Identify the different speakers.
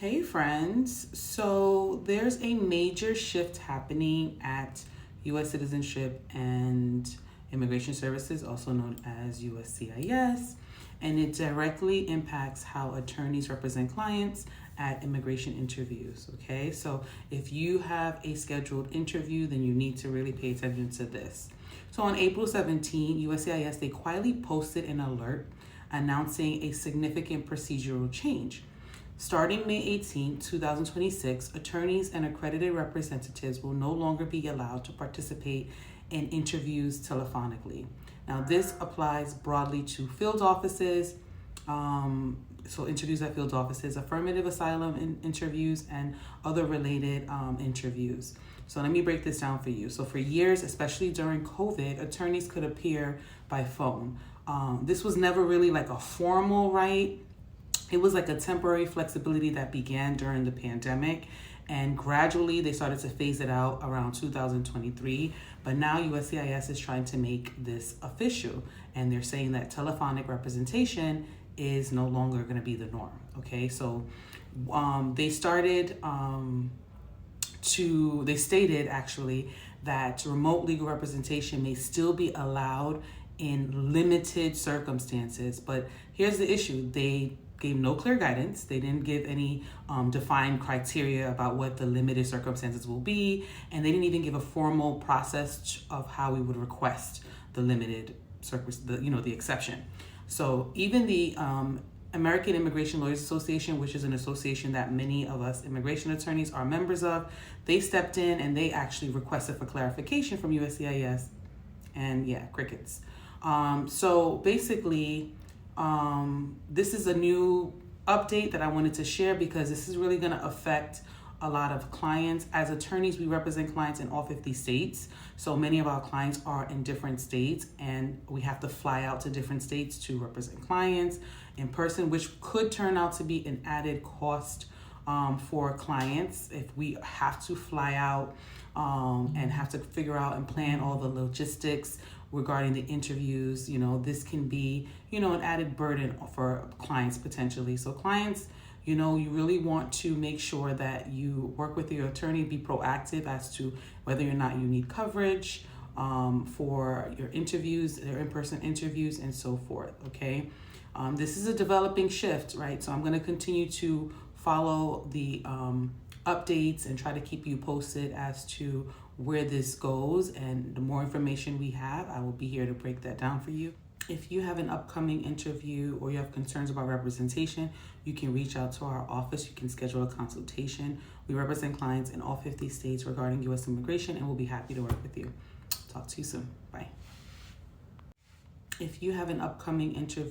Speaker 1: Hey friends, so there's a major shift happening at U.S. Citizenship and Immigration Services, also known as USCIS, and it directly impacts how attorneys represent clients at immigration interviews. Okay, so if you have a scheduled interview, then you need to really pay attention to this. So on April 17, USCIS, they quietly posted an alert announcing a significant procedural change. Starting May 18, 2026, attorneys and accredited representatives will no longer be allowed to participate in interviews telephonically. Now, this applies broadly to field offices, so interviews at field offices, affirmative asylum interviews, and other related interviews. So let me break this down for you. So for years, especially during COVID, attorneys could appear by phone. This was never really like a formal right. It was like a temporary flexibility that began during the pandemic, and gradually they started to phase it out around 2023. But now USCIS is trying to make this official, and they're saying that telephonic representation is no longer going to be the norm. Okay, so they stated actually that remote legal representation may still be allowed in limited circumstances. But here's the issue: they gave no clear guidance. They didn't give any defined criteria about what the limited circumstances will be, and they didn't even give a formal process of how we would request the limited the exception. So even the American Immigration Lawyers Association, which is an association that many of us immigration attorneys are members of, they stepped in and they actually requested for clarification from USCIS, and crickets. So basically, this is a new update that I wanted to share because this is really going to affect a lot of clients. As attorneys, we represent clients in all 50 states. So many of our clients are in different states, and we have to fly out to different states to represent clients in person, which could turn out to be an added cost for clients if we have to fly out and have to figure out and plan all the logistics regarding the interviews. This can be, an added burden for clients potentially. So clients, you really want to make sure that you work with your attorney, be proactive as to whether or not you need coverage for your interviews, their in-person interviews, and so forth, okay? This is a developing shift, right? So I'm going to continue to follow the updates and try to keep you posted as to where this goes, and the more information we have, I will be here to break that down for you. If you have an upcoming interview or you have concerns about representation, you can reach out to our office. You can schedule a consultation. We represent clients in all 50 states regarding U.S. immigration, and we'll be happy to work with you. Talk to you soon. Bye. If you have an upcoming interview